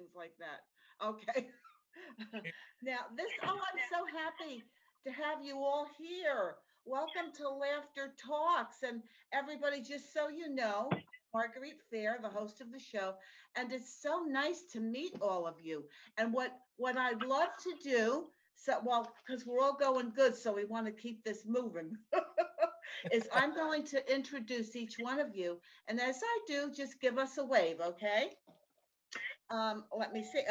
things like that. Okay. Now, I'm so happy to have you all here. Welcome to Laughter Talks. And everybody, just so you know, Marguerite Fair, the host of the show, and it's so nice to meet all of you. And what I'd love to do, so well, because we're all going good, so we want to keep this moving, is I'm going to introduce each one of you. And as I do, just give us a wave, okay? Let me see.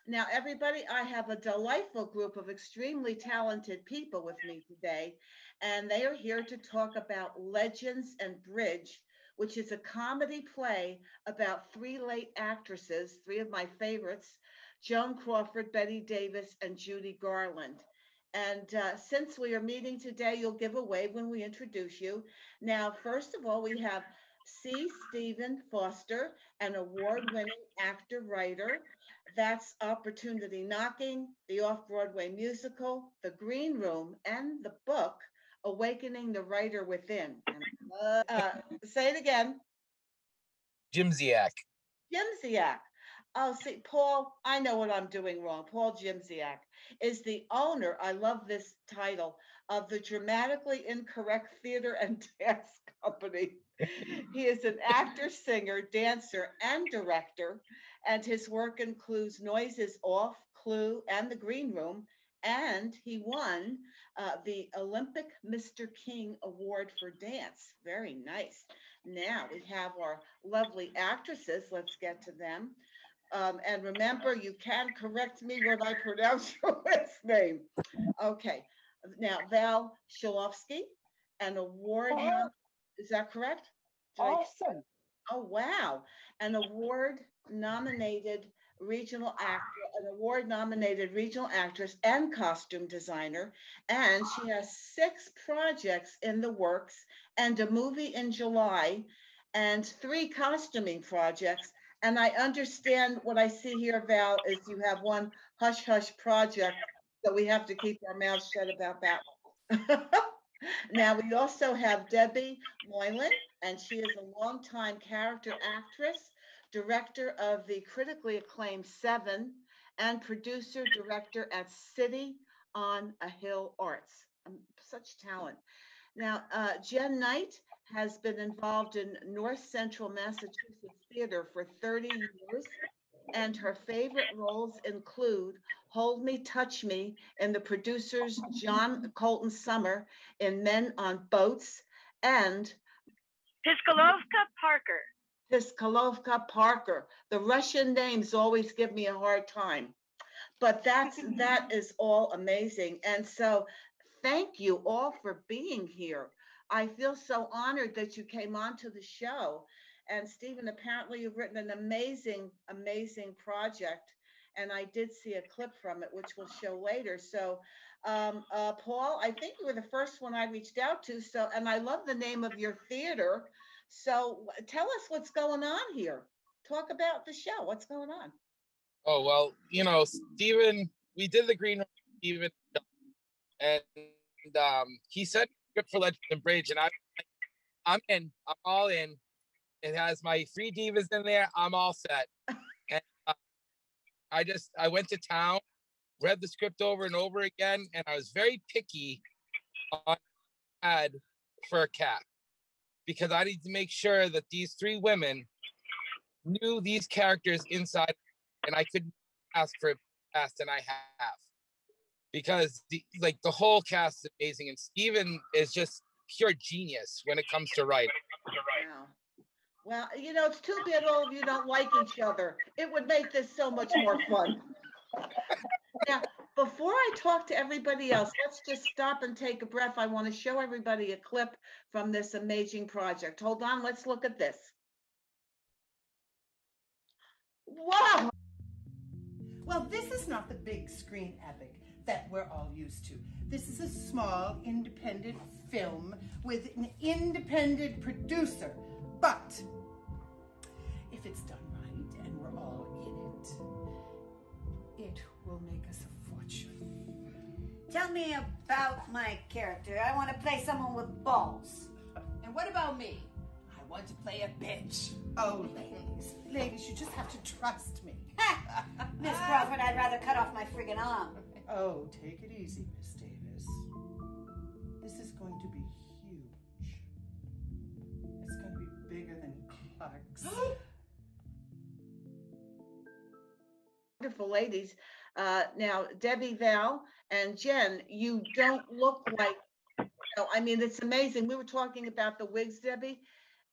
Now, everybody, I have a delightful group of extremely talented people with me today, and they are here to talk about Legends and Bridge, which is a comedy play about three late actresses, three of my favorites, Joan Crawford, Bette Davis, and Judy Garland. And since we are meeting today, you'll give a wave when we introduce you. Now, first of all, we have C. Stephen Foster, an award-winning actor-writer. That's Opportunity Knocking, the off-Broadway musical, The Green Room, and the book, Awakening the Writer Within. Say it again. Jimziak. Jimziak. Oh, see, Paul, I know what I'm doing wrong. Paul Jimziak is the owner, I love this title, of the Dramatically Incorrect Theater and Dance Company. He is an actor, singer, dancer, and director, and his work includes Noises Off, Clue, and The Green Room, and he won the Olympic Mr. King Award for Dance. Very nice. Now we have our lovely actresses. Let's get to them. And remember, you can correct me when I pronounce your last name. Okay. Now, Val Shilofsky, an award, is that correct? Awesome. Oh, wow. An award-nominated regional actor, an award-nominated regional actress and costume designer. And she has 6 projects in the works and a movie in July and 3 costuming projects. And I understand what I see here, Val, is you have one hush hush project, so we have to keep our mouths shut about that. Now, we also have Debbie Moylan, and she is a longtime character actress, director of the critically acclaimed Seven, and producer director at City on a Hill Arts. Such talent. Now, Jen Knight has been involved in North Central Massachusetts theater for 30 years, and her favorite roles include Hold Me, Touch Me in the producer's John Colton Summer in Men on Boats, and Piskalovka Parker. Piskalovka Parker. The Russian names always give me a hard time, but that is all amazing. And so thank you all for being here. I feel so honored that you came on to the show. And Stephen, apparently you've written an amazing, amazing project. And I did see a clip from it, which we'll show later. So, Paul, I think you were the first one I reached out to. So, and I love the name of your theater. So tell us what's going on here. Talk about the show. What's going on? Oh, well, you know, Stephen, we did the Green Room, Stephen, and he said script for Legend and Bridge, and I'm in. I'm all in. It has my 3 divas in there. I'm all set. And I went to town, read the script over and over again, and I was very picky on ad for a cast because I need to make sure that these 3 women knew these characters inside, and I couldn't ask for a cast, and I have. Because the whole cast is amazing, and Stephen is just pure genius when it comes to writing. Wow. Well, you know, it's too bad all of you don't like each other. It would make this so much more fun. Now, before I talk to everybody else, let's just stop and take a breath. I want to show everybody a clip from this amazing project. Hold on, let's look at this. Wow. Well, this is not the big screen epic that we're all used to. This is a small, independent film with an independent producer. But if it's done right and we're all in it, it will make us a fortune. Tell me about my character. I want to play someone with balls. And what about me? I want to play a bitch. Oh, ladies, you just have to trust me. Miss Crawford, I'd rather cut off my friggin' arm. Oh, take it easy, Miss Davis. This is going to be huge. It's going to be bigger than Clark's. Wonderful ladies. Now, Debbie, Val, and Jen, you don't look like, I mean, it's amazing. We were talking about the wigs, Debbie,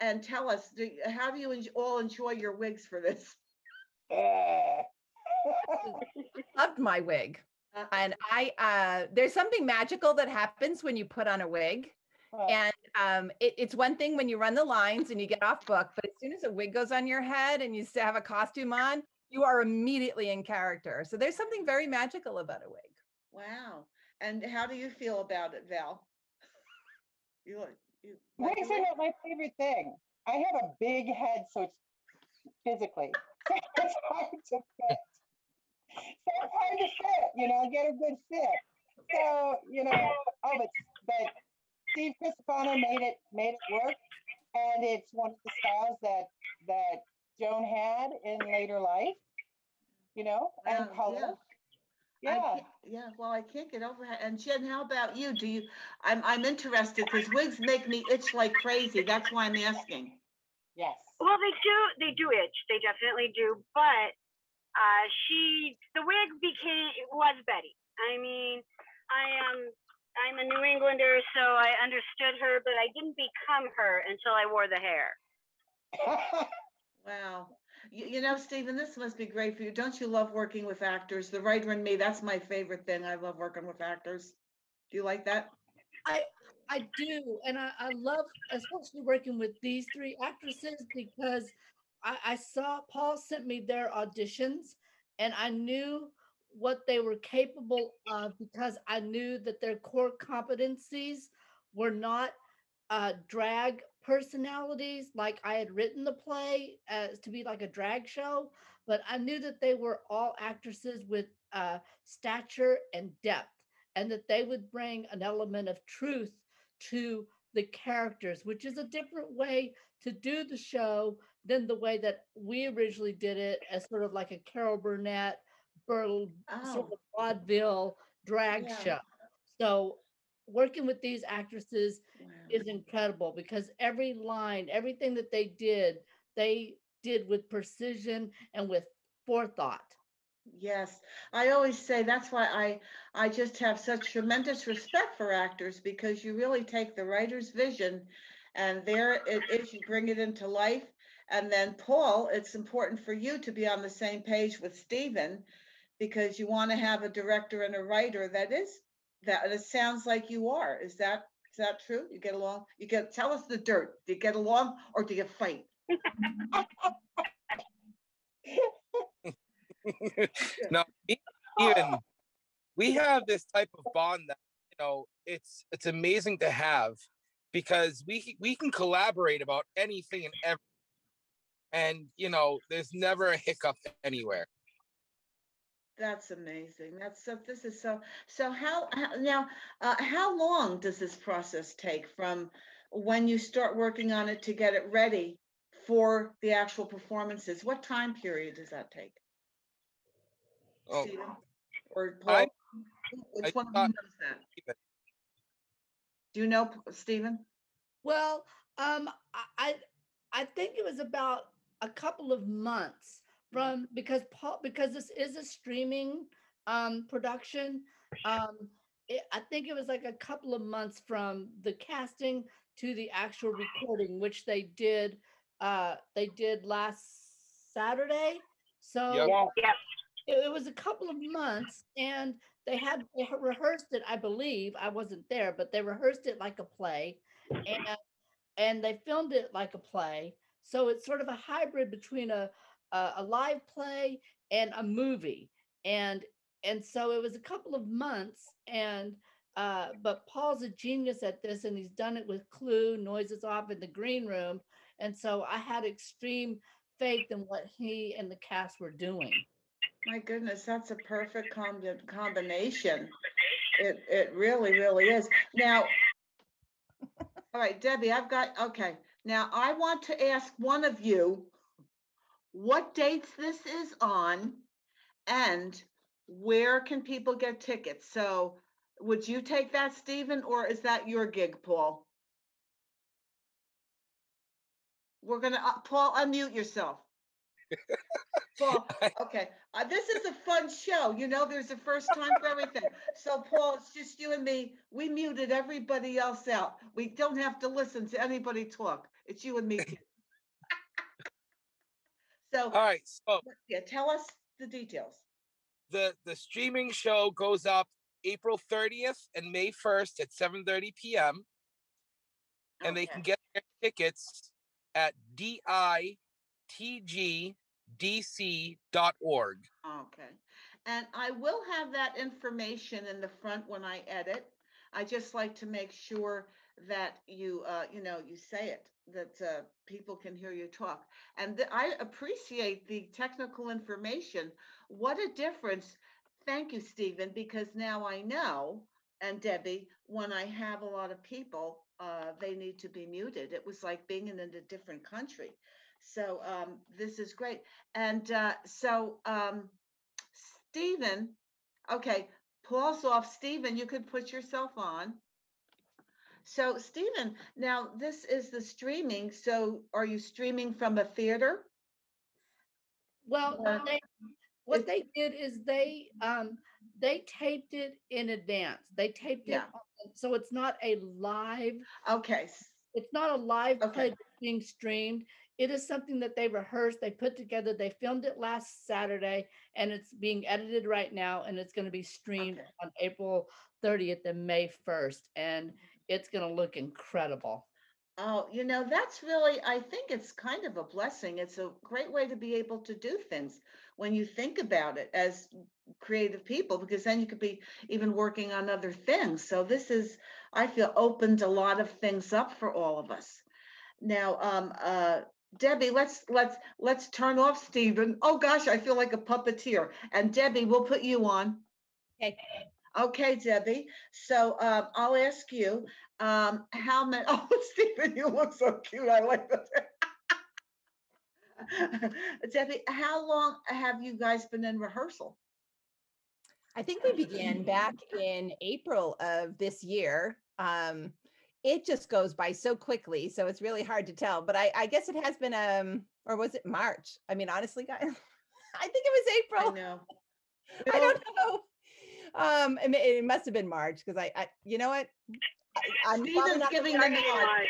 and tell us, how do you all enjoy your wigs for this? Loved my wig. And there's something magical that happens when you put on a wig. And it's one thing when you run the lines and you get off book, but as soon as a wig goes on your head and you still have a costume on, you are immediately in character. So there's something very magical about a wig. Wow. And how do you feel about it, Val? Wigs are not my favorite thing. I have a big head, so it's physically, it's hard to fit. So it's hard to fit, get a good fit. So, but Steve Cristofano made it work, and it's one of the styles that Joan had in later life, and color. Yeah. Well, I can't get over it. And Jen, how about you? I'm interested because wigs make me itch like crazy. That's why I'm asking. Yes. Well, they do itch. They definitely do. But the wig was Bette. I mean, I'm a New Englander, so I understood her, but I didn't become her until I wore the hair. Wow. Stephen, this must be great for you. Don't you love working with actors? The writer in me, that's my favorite thing. I love working with actors. Do you like that? I do. And I love especially working with these three actresses because I saw Paul sent me their auditions and I knew what they were capable of because I knew that their core competencies were not drag personalities like I had written the play as to be like a drag show, but I knew that they were all actresses with stature and depth, and that they would bring an element of truth to the characters, which is a different way to do the show than the way that we originally did it as sort of like a Carol Burnett, sort of vaudeville drag show. So working with these actresses is incredible because every line, everything that they did with precision and with forethought. Yes, I always say that's why I just have such tremendous respect for actors, because you really take the writer's vision and there it is, you bring it into life. And then Paul, it's important for you to be on the same page with Stephen, because you want to have a director and a writer that it sounds like you are. Is that true? You get along? Tell us the dirt. Do you get along or do you fight? No, even we have this type of bond that it's amazing to have, because we can collaborate about anything and everything, and there's never a hiccup anywhere. That's amazing. This is so how long does this process take from when you start working on it to get it ready for the actual performances? What time period does that take? Stephen or Paul? Which one of you knows that? Do you know, Stephen? Well, I think it was about a couple of months because this is a streaming production. I think it was like a couple of months from the casting to the actual recording, which they did last Saturday. So it was a couple of months, and they rehearsed it. I believe I wasn't there, but they rehearsed it like a play, and they filmed it like a play. So it's sort of a hybrid between a live play and a movie, and so it was a couple of months. And but Paul's a genius at this, and he's done it with Clue, Noises Off, in the Green Room, and so I had extreme faith in what he and the cast were doing. My goodness, that's a perfect combination. It really, really is. Now, all right, Debbie, okay. Now, I want to ask one of you what dates this is on and where can people get tickets? So would you take that, Stephen, or is that your gig, Paul? We're gonna, Paul, unmute yourself. Paul, okay. This is a fun show. You know, there's a first time for everything. So, Paul, it's just you and me. We muted everybody else out. We don't have to listen to anybody talk. It's you and me too. So, All right. So yeah, tell us the details. the streaming show goes up April 30th and May 1st at 7:30 p.m. And they can get their tickets at ditgdc.org. Okay. And I will have that information in the front when I edit. I just like to make sure that you, you say it, that people can hear you talk. And I appreciate the technical information. What a difference. Thank you, Stephen, because now I know, and Debbie, when I have a lot of people, they need to be muted. It was like being in a different country. So this is great. And Stephen, okay, Paul's off. Stephen, you could put yourself on. So Stephen, now this is the streaming. So are you streaming from a theater? Well, what they did is they taped it in advance. They taped it, so it's not a live. Okay. It's not a live play that's being streamed. It is something that they rehearsed, they put together, they filmed it last Saturday, and it's being edited right now, and it's going to be streamed on April 30th and May 1st, and it's going to look incredible. Oh, that's really, I think it's kind of a blessing. It's a great way to be able to do things when you think about it as creative people, because then you could be even working on other things. So this is, I feel, opened a lot of things up for all of us. Now, Debbie, let's turn off Stephen. Oh gosh, I feel like a puppeteer. And Debbie, we'll put you on. Okay. Okay, Debbie. So I'll ask you, how many? Oh, Stephen, you look so cute. I like that. Debbie, how long have you guys been in rehearsal? I think we began back in April of this year. It just goes by so quickly, so it's really hard to tell. But I guess it has been, or was it March? I mean, honestly, guys, I think it was April. I know. I don't know. It must have been March because I you know what? I'm Stephen's giving the nod.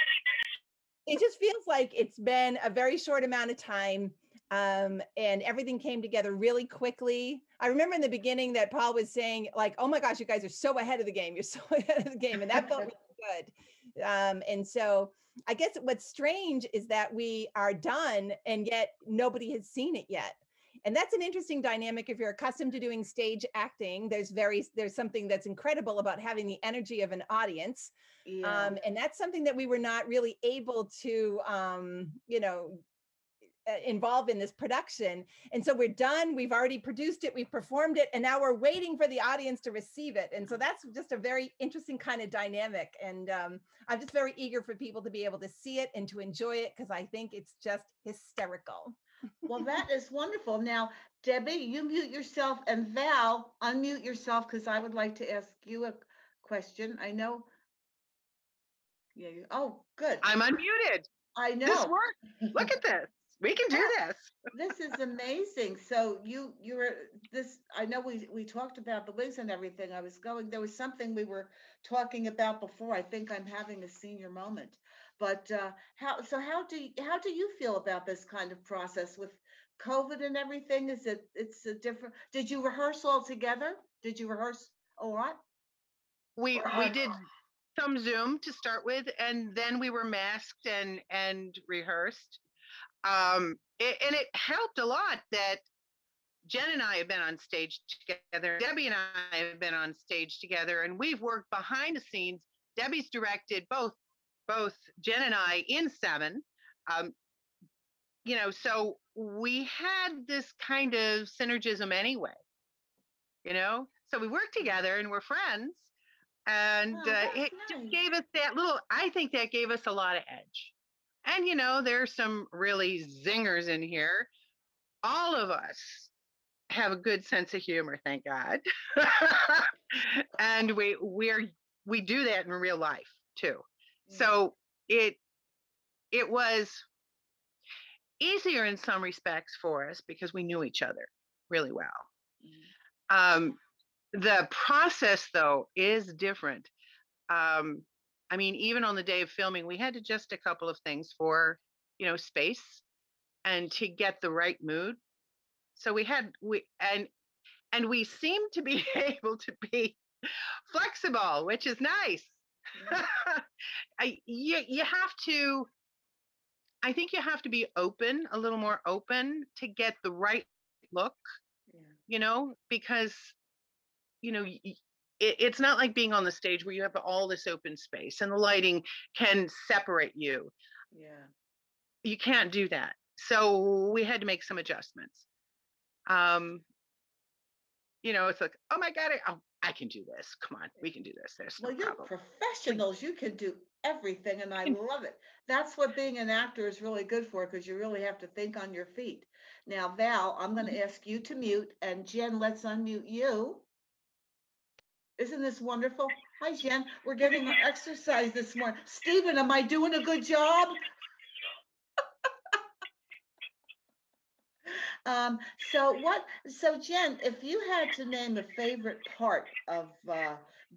It just feels like it's been a very short amount of time, and everything came together really quickly. I remember in the beginning that Paul was saying, like, "Oh my gosh, you guys are so ahead of the game! You're so ahead of the game," and that felt really good. And so I guess what's strange is that we are done, and yet nobody has seen it yet. And that's an interesting dynamic. If you're accustomed to doing stage acting, there's something that's incredible about having the energy of an audience. Yeah. And that's something that we were not really able to, involve in this production. And so we're done. We've already produced it. We've performed it. And now we're waiting for the audience to receive it. And so that's just a very interesting kind of dynamic. And I'm just very eager for people to be able to see it and to enjoy it, because I think it's just hysterical. Well, that is wonderful. Now, Debbie, you mute yourself, and Val, unmute yourself, because I would like to ask you a question. I know. Yeah. Oh, good. I'm unmuted. I know. This works. Look at this. We can do this. This is amazing. So you're this. I know we talked about the wigs and everything. There was something we were talking about before. I think I'm having a senior moment. But how do you feel about this kind of process with COVID and everything? It's a different? Did you rehearse all together? Did you rehearse a lot? We did some Zoom to start with, and then we were masked and rehearsed. And it helped a lot that Jen and I have been on stage together. Debbie and I have been on stage together, and we've worked behind the scenes. Debbie's directed both Jen and I in 7. So we had this kind of synergism anyway. So we worked together and we're friends. And it just gave us that I think that gave us a lot of edge. And you know, there's some really zingers in here. All of us have a good sense of humor, thank God. And we do that in real life too. So it was easier in some respects for us because we knew each other really well. The process though is different. I mean, even on the day of filming, we had to adjust a couple of things for, you know, space and to get the right mood. So we seemed to be able to be flexible, which is nice. You have to, I think you have to be open, a little more open to get the right look, you know, because, you know, it's not like being on the stage where you have all this open space and the lighting can separate you. You can't do that. So we had to make some adjustments. You know, it's like, oh my God, I can do this. Come on, we can do this. There's no you're problem. professionals. You can do everything, and I love it. That's what being an actor is really good for, because you really have to think on your feet. Now, Val, I'm going to ask you to mute, and Jen, let's unmute you. Isn't this wonderful? Hi, Jen. We're getting our exercise this morning. Stephen, am I doing a good job? So Jen, if you had to name a favorite part of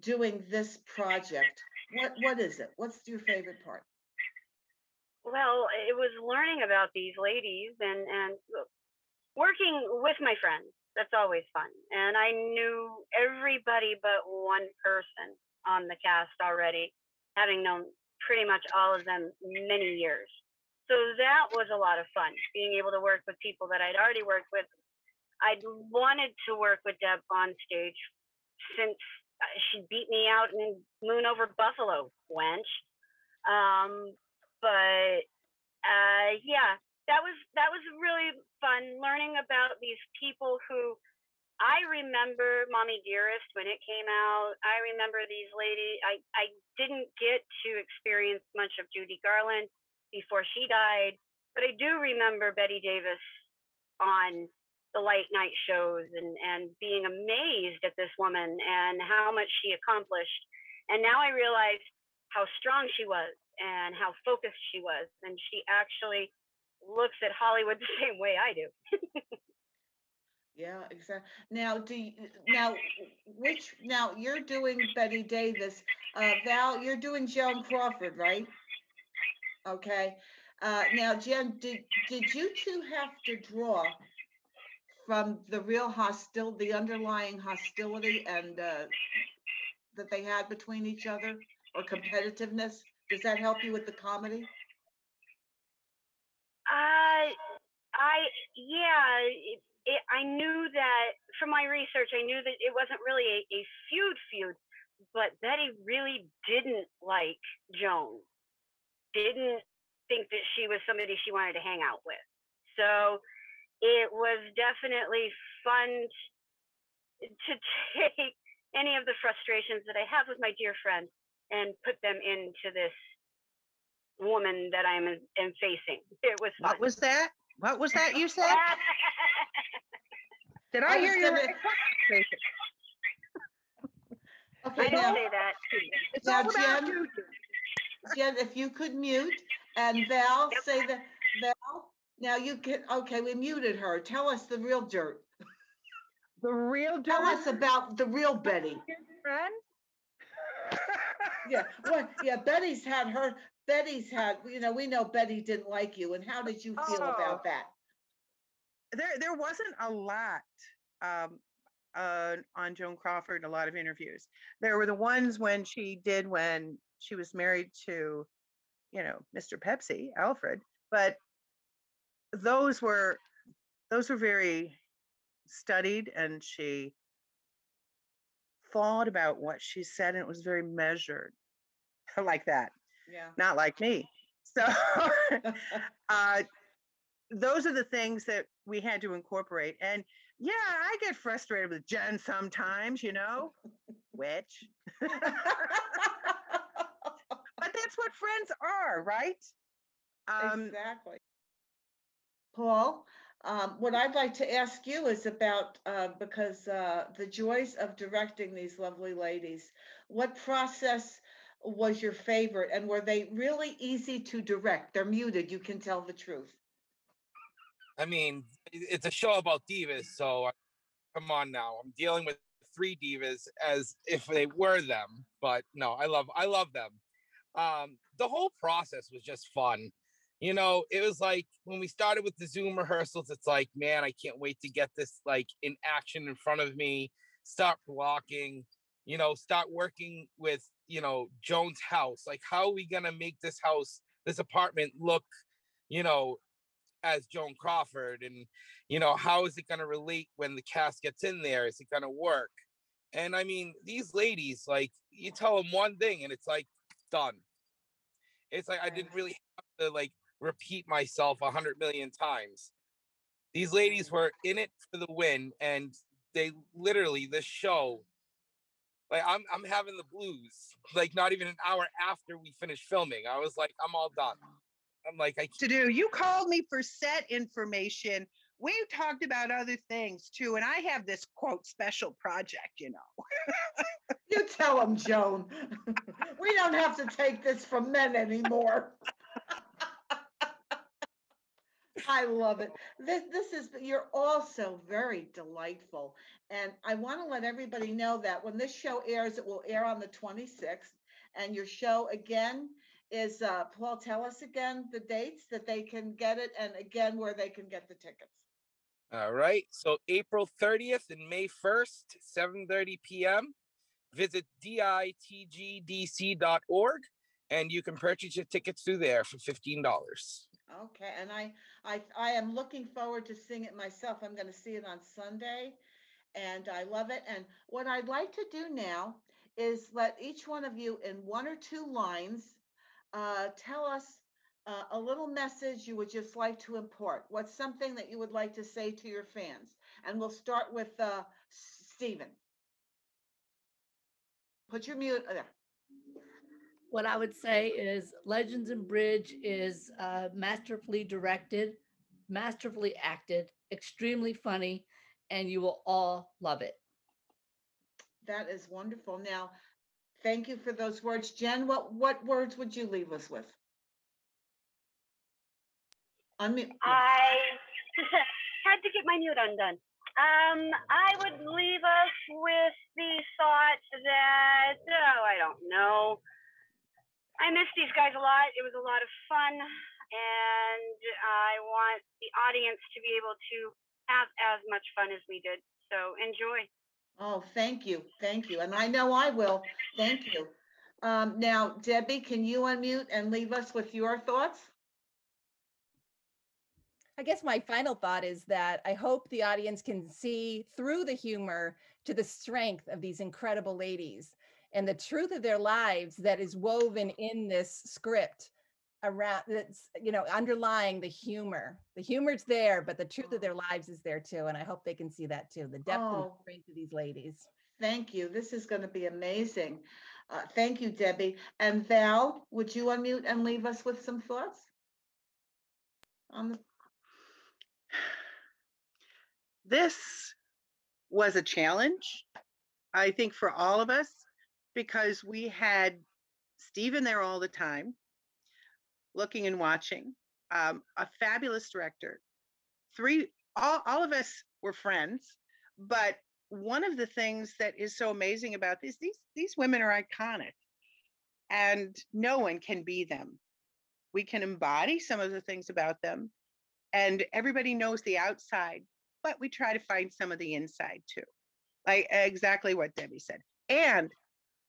doing this project, what is it? What's your favorite part? Well, it was learning about these ladies and working with my friends. That's always fun. And I knew everybody but one person on the cast already, having known pretty much all of them many years. So that was a lot of fun, being able to work with people that I'd already worked with. I'd wanted to work with Deb on stage since she beat me out in Moon Over Buffalo, wench. Yeah, that was really fun, learning about these people who I remember Mommy Dearest when it came out. I remember these ladies. I didn't get to experience much of Judy Garland before she died, but I do remember Bette Davis on the late night shows and being amazed at this woman and how much she accomplished. And now I realize how strong she was and how focused she was. And she actually looks at Hollywood the same way I do. Yeah, exactly. Now, now you're doing Bette Davis. Val, you're doing Joan Crawford, right? Okay. Now, Jen, did you two have to draw from the real the underlying hostility and that they had between each other, or competitiveness? Does that help you with the comedy? I knew that from my research. I knew that it wasn't really a feud, but Bette really didn't like Joan. Didn't think that she was somebody she wanted to hang out with. So it was definitely fun to take any of the frustrations that I have with my dear friend and put them into this woman that I'm facing. It was fun. What was that? What was that you said? Did I hear you right? Okay, I didn't say that. It's all about you. Jen, if you could mute, and Val, say that. Val, now you can. Okay, we muted her. Tell us the real dirt. The real dirt. Tell us about the real Bette. Friend? Yeah, well, yeah. Betty's had. You know, we know Bette didn't like you, and how did you feel about that? There wasn't a lot on Joan Crawford. A lot of interviews. There were the ones when she was married to, you know, Mr. Pepsi, Alfred. But those were very studied, and she thought about what she said, and it was very measured, like that. Yeah. Not like me. So those are the things that we had to incorporate. And yeah, I get frustrated with Jen sometimes, you know, which. But that's what friends are, right? Exactly. Paul, what I'd like to ask you is about, because the joys of directing these lovely ladies, what process was your favorite, and were they really easy to direct? They're muted, you can tell the truth. I mean, it's a show about divas, so come on now. I'm dealing with 3 divas as if they were them, but no, I love them. The whole process was just fun. You know, it was like when we started with the Zoom rehearsals, it's like, man, I can't wait to get this like in action in front of me, start blocking, you know, start working with, you know, Joan's house. Like, how are we going to make this house, this apartment look, you know, as Joan Crawford? And, you know, how is it going to relate when the cast gets in there? Is it going to work? And I mean, these ladies, like, you tell them one thing and it's like, done. It's like I didn't really have to like repeat myself 100 million times. These ladies were in it for the win, and they literally, this show, like I'm having the blues. Like not even an hour after we finished filming, I was like, I'm all done. I'm like, I to do. You called me for set information. We talked about other things too, and I have this quote special project, you know. You tell them, Joan. We don't have to take this from men anymore. I love it. This is, you're also very delightful. And I want to let everybody know that when this show airs, it will air on the 26th. And your show again is, Paul, tell us again the dates that they can get it, and again where they can get the tickets. All right. So April 30th and May 1st, 7:30 p.m. Visit ditgdc.org and you can purchase your tickets through there for $15. Okay, and I am looking forward to seeing it myself. I'm going to see it on Sunday, and I love it. And what I'd like to do now is let each one of you in 1 or 2 lines tell us a little message you would just like to impart. What's something that you would like to say to your fans? And we'll start with Stephen. Put your mute there. What I would say is Legends in Bridge is masterfully directed, masterfully acted, extremely funny, and you will all love it. That is wonderful. Now, thank you for those words. Jen, what words would you leave us with? I had to get my mute undone. I would leave us with the thought that, I don't know. I miss these guys a lot. It was a lot of fun, and I want the audience to be able to have as much fun as we did. So enjoy. Oh, thank you. Thank you. And I know I will. Thank you. Now, Debbie, can you unmute and leave us with your thoughts? I guess my final thought is that I hope the audience can see through the humor to the strength of these incredible ladies and the truth of their lives that is woven in this script around that's, you know, underlying the humor. The humor's there, but the truth of their lives is there too. And I hope they can see that too, the depth and strength of these ladies. Thank you. This is going to be amazing. Thank you, Debbie. And Val, would you unmute and leave us with some thoughts? This was a challenge, I think, for all of us, because we had Stephen there all the time, looking and watching, a fabulous director. All of us were friends, but one of the things that is so amazing about these women are iconic, and no one can be them. We can embody some of the things about them, and everybody knows the outside, but we try to find some of the inside too. Like exactly what Debbie said. And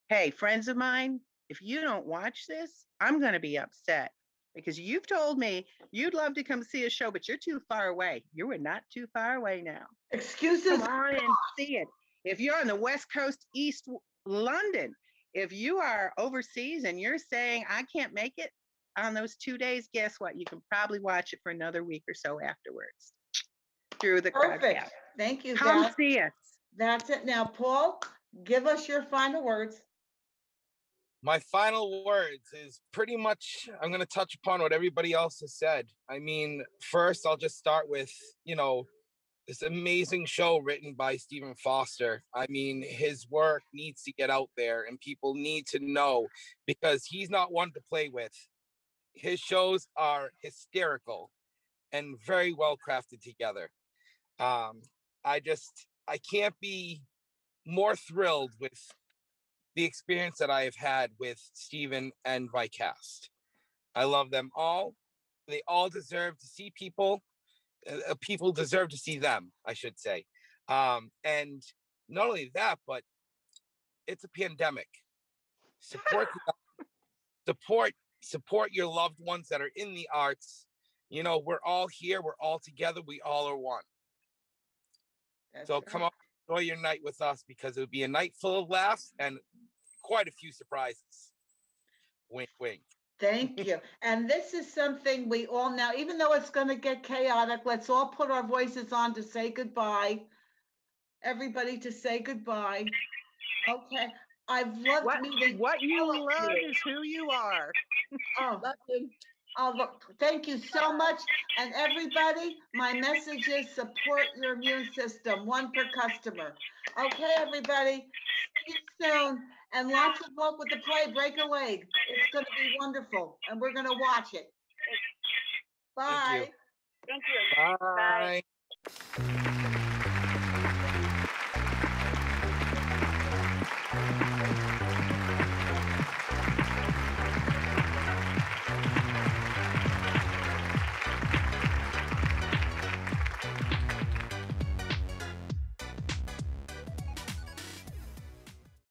hey, friends of mine, if you don't watch this, I'm going to be upset, because you've told me you'd love to come see a show, but you're too far away. You are not too far away now. Excuses. Come on and see it. If you're on the West Coast, East London, if you are overseas and you're saying, I can't make it on those 2 days, guess what? You can probably watch it for another week or so afterwards through the Perfect. Thank you, Come Val. see us. That's it. Now, Paul, give us your final words. My final words is pretty much, I'm going to touch upon what everybody else has said. I mean, first, I'll just start with, this amazing show written by Stephen Foster. I mean, his work needs to get out there and people need to know, because he's not one to play with. His shows are hysterical and very well crafted together. I can't be more thrilled with the experience that I have had with Stephen and my cast. I love them all. They all deserve to see people. People deserve to see them, I should say. And not only that, but it's a pandemic. Support your loved ones that are in the arts. We're all here. We're all together. We all are one. So come on, enjoy your night with us, because it would be a night full of laughs and quite a few surprises. Wink, wink. Thank you. And this is something we all now, even though it's going to get chaotic, let's all put our voices on to say goodbye. Everybody to say goodbye. Okay. I've loved meeting. What you love is who you are. Oh, look, thank you so much. And everybody, my message is support your immune system, one per customer. Okay, everybody, see you soon. And lots of luck with the play, Break a Leg. It's going to be wonderful, and we're going to watch it. Bye. Thank you. Bye. Bye.